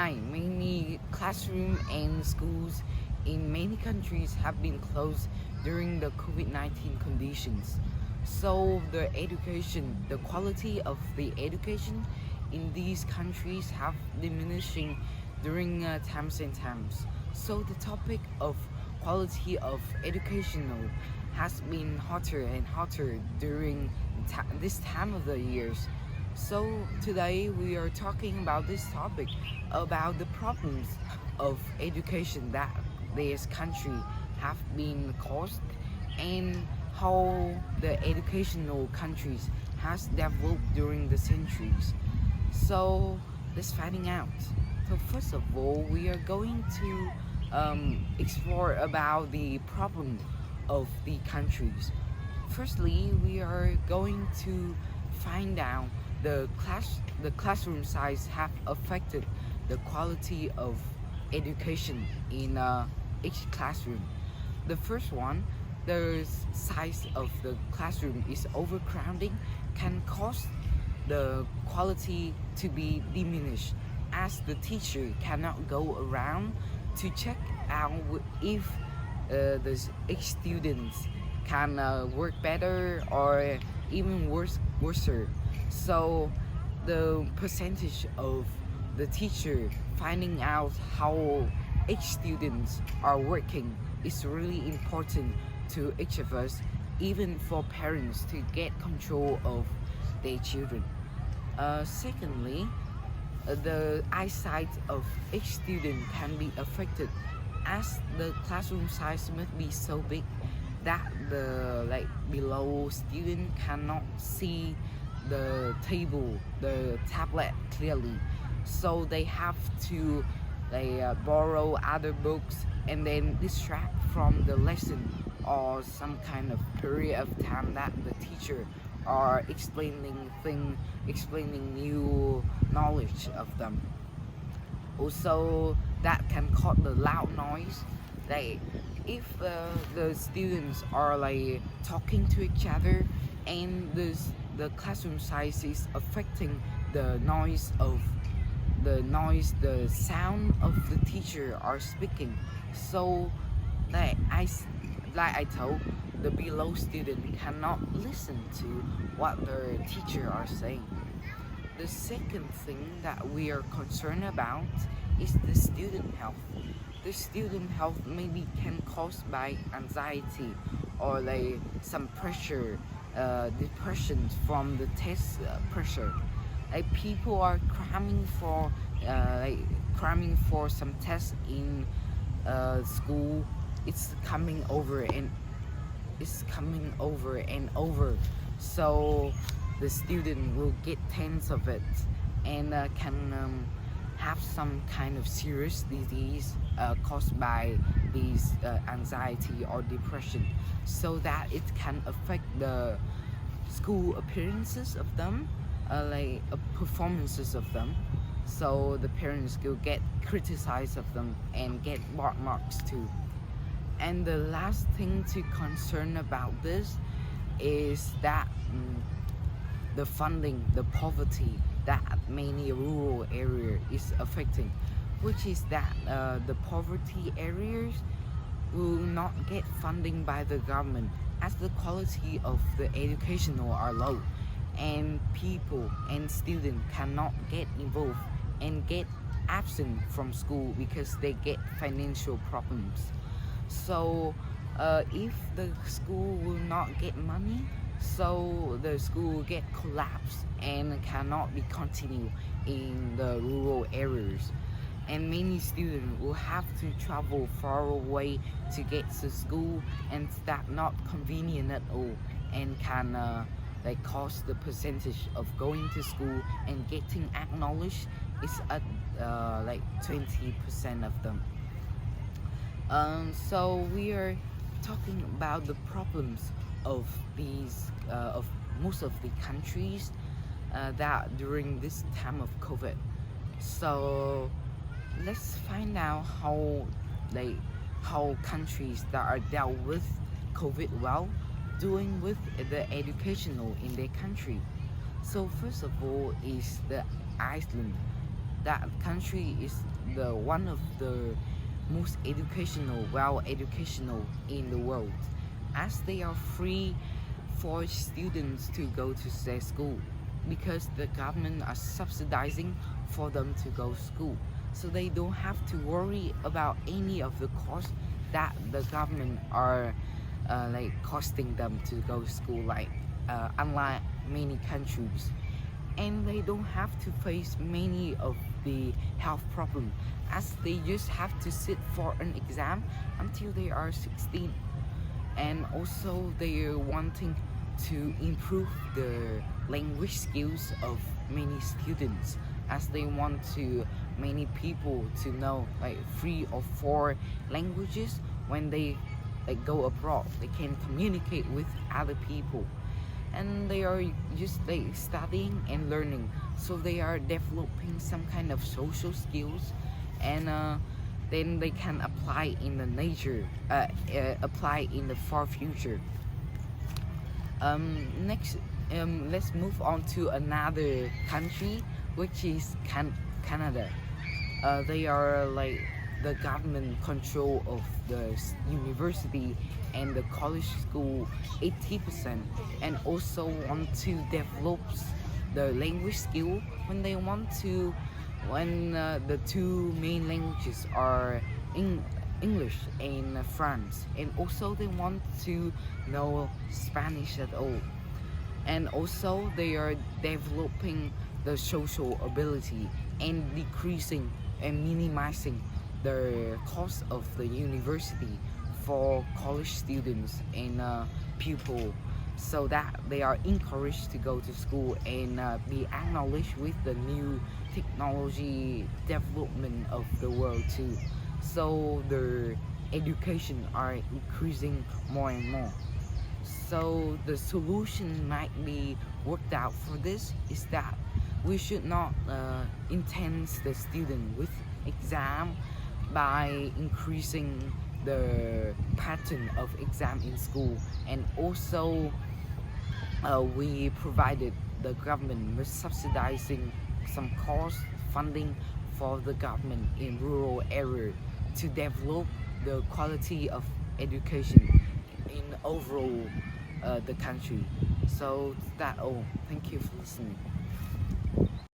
Hi, many classrooms and schools in many countries have been closed during the COVID-19 conditions. So the quality of the education in these countries have diminishing during times and times. So the topic of quality of educational has been hotter and hotter during this time of the years. So today we are talking about this topic about the problems of education that this country have been caused and how the educational countries has developed during the centuries. So let's finding out. So first of all, we are going to explore about the problem of the countries. Firstly, we are going to find out the classroom size have affected the quality of education in each classroom. The first one, the size of the classroom is overcrowding can cause the quality to be diminished as the teacher cannot go around to check out if each students can work better or even worse. So the percentage of the teacher finding out how each students are working is really important to each of us, even for parents to get control of their children. Secondly, the eyesight of each student can be affected as the classroom size must be so big that the below student cannot see the table, the tablet clearly. So they have to borrow other books and then distract from the lesson or some kind of period of time that the teacher are explaining new knowledge of them. Also, that can cause the loud noise. Like if the students are talking to each other and the classroom size is affecting the sound of the teacher are speaking. So like I told, the below student cannot listen to what their teacher are saying. The second thing that we are concerned about is the student health. The student health maybe can caused by anxiety or some pressure, depression from the test pressure. People are cramming for some tests in school. It's coming over and over. So the student will get tense of it and can have some kind of serious disease caused by these anxiety or depression, so that it can affect the school appearances of them, performances of them. So the parents will get criticized of them and get bad marks too. And the last thing to concern about this is that the funding, the poverty that many rural areas is affecting, which is that the poverty areas will not get funding by the government as the quality of the educational are low, and people and students cannot get involved and get absent from school because they get financial problems. So if the school will not get money, so the school will get collapsed and cannot be continued in the rural areas. And many students will have to travel far away to get to school, and that not convenient at all, and can cause the percentage of going to school and getting acknowledged is at 20% of them. So we are talking about the problems of these of most of the countries that during this time of COVID. So let's find out how countries that are dealt with COVID well doing with the educational in their country. So first of all is the Iceland. that country is the one of the most educational in the world, as they are free for students to go to their school because the government are subsidizing for them to go to school, so they don't have to worry about any of the costs that the government are like costing them to go to school, like unlike many countries. And they don't have to face many of the health problems, as they just have to sit for an exam until they are 16. And also they are wanting to improve the language skills of many students, as they want to many people to know like 3 or 4 languages. When they like go abroad, they can communicate with other people, and they are just like studying and learning, so they are developing some kind of social skills, and then they can apply in the nature, apply in the far future. Next, let's move on to another country, which is Canada. They are like the government control of the university and the college school 80%, and also want to develop the language skill when they want to, when the 2 main languages are English and France, and also they want to know Spanish at all. And also they are developing the social ability and decreasing and minimizing the cost of the university for college students and pupils, so that they are encouraged to go to school and be acknowledged with the new technology development of the world too. So the education are increasing more and more. So the solution might be worked out for this is that we should not intense the student with exam by increasing the pattern of exam in school, and also we provided the government with subsidizing some cost funding for the government in rural area to develop the quality of education in overall the country. So that all. Thank you for listening.